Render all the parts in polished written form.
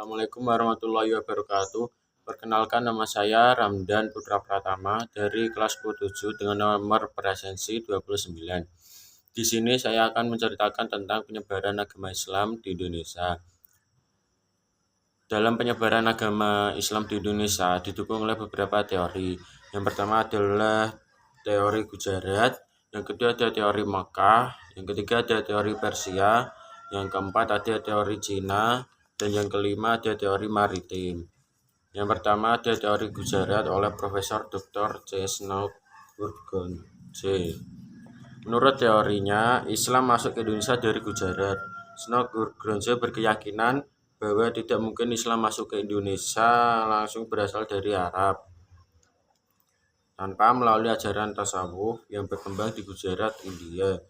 Assalamualaikum warahmatullahi wabarakatuh. Perkenalkan, nama saya Ramdan Putra Pratama dari kelas 7 dengan nomor presensi 29. Di sini saya akan menceritakan tentang penyebaran agama Islam di Indonesia. Dalam penyebaran agama Islam di Indonesia didukung oleh beberapa teori. Yang pertama adalah teori Gujarat, yang kedua ada teori Makkah, yang ketiga ada teori Persia, yang keempat ada teori Cina, dan yang kelima ada teori maritim. Yang pertama ada teori Gujarat oleh Profesor Dr. C. Snowgurgonje. Menurut teorinya, Islam masuk ke Indonesia dari Gujarat. Snowgurgonje berkeyakinan bahwa tidak mungkin Islam masuk ke Indonesia langsung berasal dari Arab tanpa melalui ajaran tasawuf yang berkembang di Gujarat, India.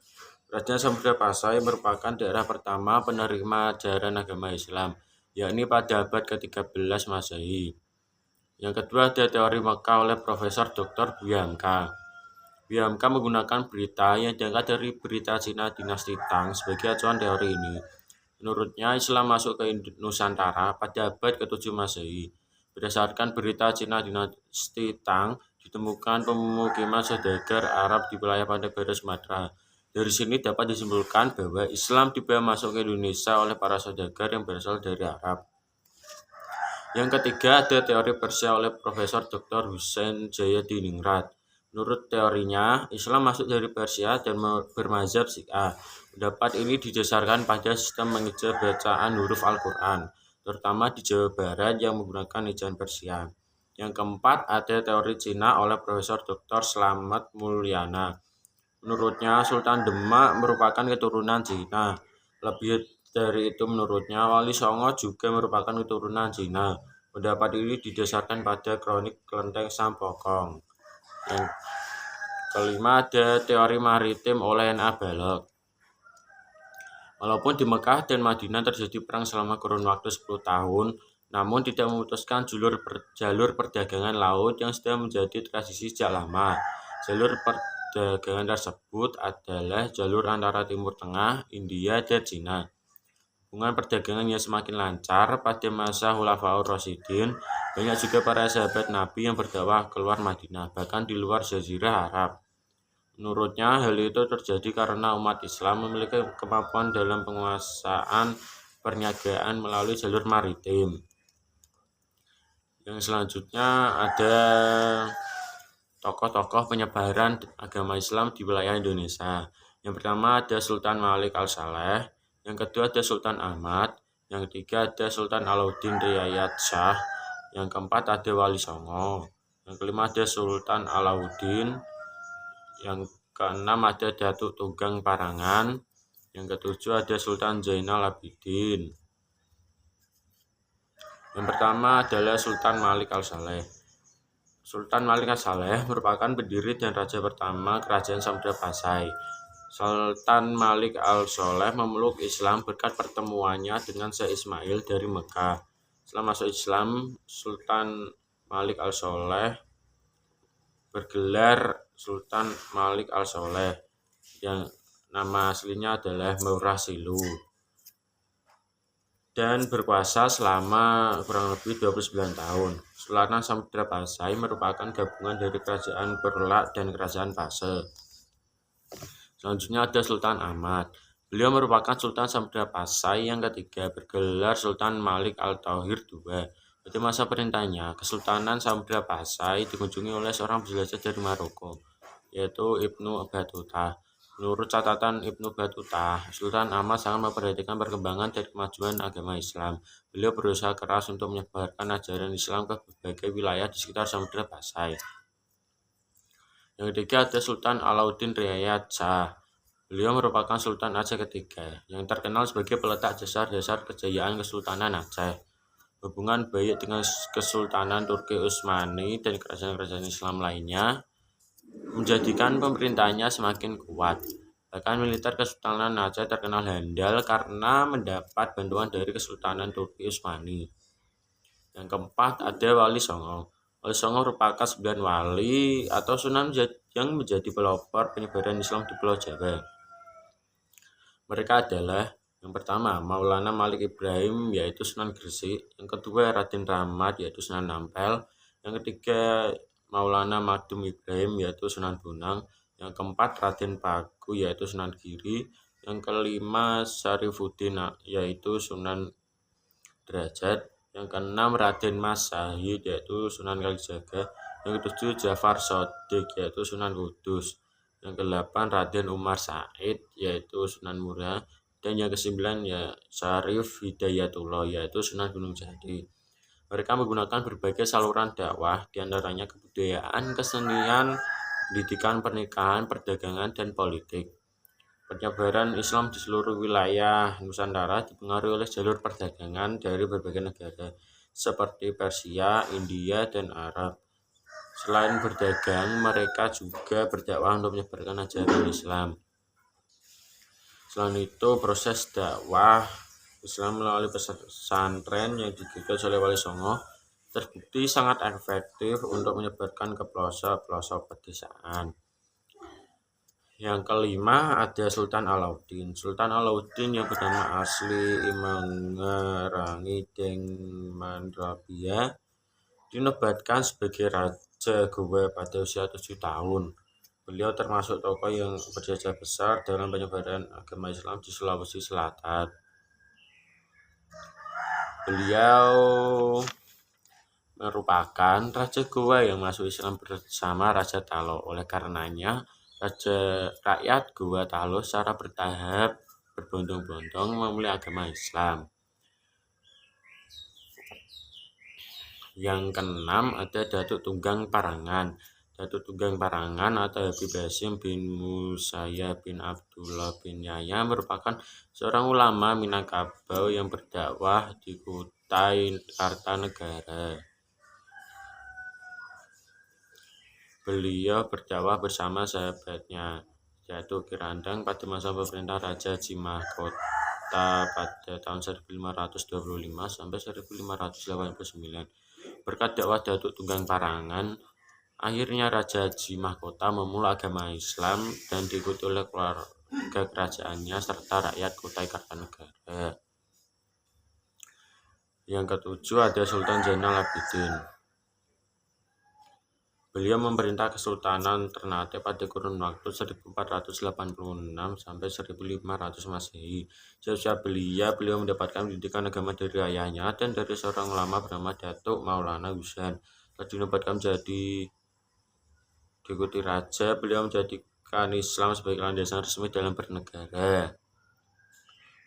Kerajaan Samudra Pasai merupakan daerah pertama penerima ajaran agama Islam, yakni pada abad ke-13 Masehi. Yang kedua ada teori Makkah oleh Profesor Dr. Buyamka. Buyamka menggunakan berita yang diangkat dari berita Cina dinasti Tang sebagai acuan teori ini. Menurutnya, Islam masuk ke Nusantara pada abad ke-7 Masehi. Berdasarkan berita Cina dinasti Tang, ditemukan pemukiman saudagar Arab di wilayah pantai barat Sumatera. Dari sini dapat disimpulkan bahwa Islam tiba masuk ke Indonesia oleh para saudagar yang berasal dari Arab. Yang ketiga ada teori Persia oleh Profesor Dr. Husain Jayadiningrat. Menurut teorinya, Islam masuk dari Persia dan bermazhab Syiah. Pendapat ini didasarkan pada sistem mengeja bacaan huruf Al-Quran, terutama di Jawa Barat yang menggunakan ejaan Persia. Yang keempat ada teori Cina oleh Profesor Dr. Slamet Mulyana. Menurutnya, Sultan Demak merupakan keturunan Cina. Lebih dari itu, menurutnya Wali Songo juga merupakan keturunan Cina. Pendapat ini didasarkan pada kronik Kelenteng Sampokong. Yang kelima ada teori maritim oleh N.A. Balog. Walaupun di Mekah dan Madinah terjadi perang selama kurun waktu 10 tahun, namun tidak memutuskan jalur perdagangan laut yang sudah menjadi tradisi sejak lama. Jalur perdagangan tersebut adalah jalur antara Timur Tengah, India, dan Cina. Hubungan perdagangan yang semakin lancar pada masa Khulafaur Rasyidin. Banyak juga para sahabat Nabi yang berdakwah keluar Madinah, bahkan di luar Jazirah Arab. Menurutnya, hal itu terjadi karena umat Islam memiliki kemampuan dalam penguasaan perniagaan melalui jalur maritim. Yang selanjutnya ada tokoh-tokoh penyebaran agama Islam di wilayah Indonesia. Yang pertama ada Sultan Malik Al-Saleh, yang kedua ada Sultan Ahmad, yang ketiga ada Sultan Alauddin Riayat Shah, yang keempat ada Wali Songo, yang kelima ada Sultan Alauddin, yang keenam ada Datuk Tunggang Parangan, yang ketujuh ada Sultan Zainal Abidin. Yang pertama adalah Sultan Malik Al-Saleh. Sultan Malik Al-Saleh merupakan pendiri dan raja pertama Kerajaan Samudra Pasai. Sultan Malik Al-Saleh memeluk Islam berkat pertemuannya dengan Syekh Ismail dari Mekah. Setelah masuk Islam, Sultan Malik Al-Saleh bergelar Sultan Malik Al-Saleh, yang nama aslinya adalah Murrah Silu, dan berkuasa selama kurang lebih 29 tahun. Sultan Samudra Pasai merupakan gabungan dari Kerajaan Perlak dan Kerajaan Pase. Selanjutnya ada Sultan Ahmad. Beliau merupakan Sultan Samudra Pasai yang ketiga, bergelar Sultan Malik Al-Tauhir II. Pada masa perintahnya, Kesultanan Samudra Pasai dikunjungi oleh seorang penjelajah dari Maroko, yaitu Ibnu Battuta. Menurut catatan Ibnu Battuta, Sultan Ahmad sangat memperhatikan perkembangan dan kemajuan agama Islam. Beliau berusaha keras untuk menyebarkan ajaran Islam ke berbagai wilayah di sekitar Samudra Pasai. Yang ketiga ada Sultan Alauddin Riayat Shah. Beliau merupakan Sultan Aceh ketiga, yang terkenal sebagai peletak dasar-dasar kejayaan Kesultanan Aceh. Hubungan baik dengan Kesultanan Turki Utsmani dan kerajaan-kerajaan Islam lainnya menjadikan pemerintahnya semakin kuat. Bahkan militer Kesultanan Aceh terkenal handal karena mendapat bantuan dari Kesultanan Turki Utsmani. Yang keempat ada Wali Songo. Wali Songo merupakan 9 wali atau sunan yang menjadi pelopor penyebaran Islam di Pulau Jawa. Mereka adalah Yang pertama, Maulana Malik Ibrahim yaitu Sunan Gresik. Yang kedua, Raden Rahmat yaitu Sunan Ampel. Yang ketiga, Maulana Madum Ibrahim yaitu Sunan Bonang. Yang keempat, Raden Paku yaitu Sunan Giri. Yang kelima, Syarifuddin yaitu Sunan Derajat. Yang keenam, Raden Mas Sahid yaitu Sunan Kalijaga. Yang ketujuh, Jafar Sodik yaitu Sunan Kudus. Yang kedelapan, Raden Umar Said yaitu Sunan Muria. Dan yang kesembilan ya Syarif Hidayatullah yaitu Sunan Gunung Jati. Mereka menggunakan berbagai saluran dakwah, diantaranya kebudayaan, kesenian, pendidikan, pernikahan, perdagangan, dan politik. Penyebaran Islam di seluruh wilayah Nusantara dipengaruhi oleh jalur perdagangan dari berbagai negara seperti Persia, India, dan Arab. Selain berdagang, mereka juga berdakwah untuk menyebarkan ajaran Islam. Selain itu, proses dakwah Islam melalui pesantren yang digagas oleh Wali Songo terbukti sangat efektif untuk menyebarkan ke pelosok-pelosok pedesaan. Yang kelima ada Sultan Alauddin. Sultan Alauddin yang bernama asli Imangerangi Dengmanrabia dinobatkan sebagai Raja Gowa pada usia 7 tahun. Beliau termasuk tokoh yang berjasa besar dalam penyebaran agama Islam di Sulawesi Selatan. Beliau merupakan Raja Gowa yang masuk Islam bersama Raja Talo. Oleh karenanya, rakyat Gowa Talo secara bertahap berbondong-bondong memulai agama Islam. Yang keenam ada Datuk Tunggang Parangan. Datuk Tunggang Parangan atau Habib Hasyim bin Musaya bin Abdullah bin Yahya merupakan seorang ulama Minangkabau yang berdakwah di Kutai Kartanegara. Beliau berdakwah bersama sahabatnya Datuk Kirandang pada masa pemerintah Raja Haji Mahkota pada tahun 1525 sampai 1589. Berkat dakwah Datuk Tunggang Parangan, akhirnya Raja Haji Mahkota memulai agama Islam dan diikuti oleh keluarga kerajaannya serta rakyat Kutai Kartanegara. Yang ketujuh ada Sultan Zainal Abidin. Beliau memerintah Kesultanan Ternate pada kurun waktu 1486 sampai 1500 Masehi. Sejak beliau mendapatkan pendidikan agama dari ayahnya dan dari seorang ulama bernama Datuk Maulana Husain. Setelah dinobatkan menjadi diikuti raja, beliau menjadikan Islam sebagai landasan resmi dalam bernegara.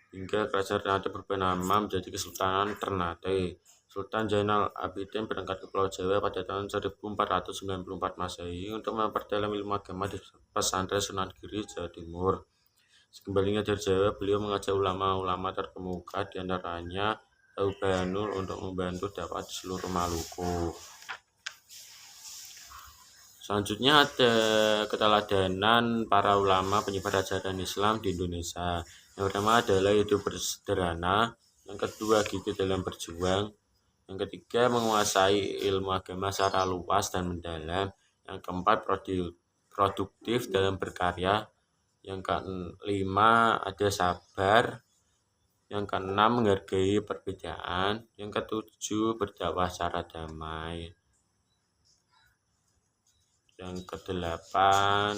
Hingga kerajaan Ternate berubah nama menjadi Kesultanan Ternate. Sultan Zainal Abidin berangkat ke Pulau Jawa pada tahun 1494 Masehi untuk memperdalam ilmu agama di pesantren Sunan Giri, Jawa Timur. Sekembalinya dari Jawa, beliau mengajak ulama-ulama terkemuka, diantaranya Tahu Bahanul, untuk membantu dakwah di seluruh Maluku. Selanjutnya ada keteladanan para ulama penyebar ajaran Islam di Indonesia. Yang pertama adalah hidup bersederhana, yang kedua gigih dalam berjuang, yang ketiga menguasai ilmu agama secara luas dan mendalam, yang keempat produktif dalam berkarya, yang kelima ada sabar, yang keenam menghargai perbedaan, yang ketujuh berdakwah secara damai, yang kedelapan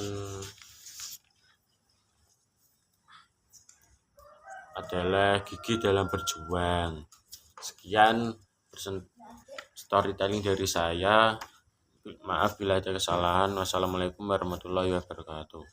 adalah gigih dalam berjuang. Sekian storytelling dari saya. Maaf bila ada kesalahan. Wassalamualaikum warahmatullahi wabarakatuh.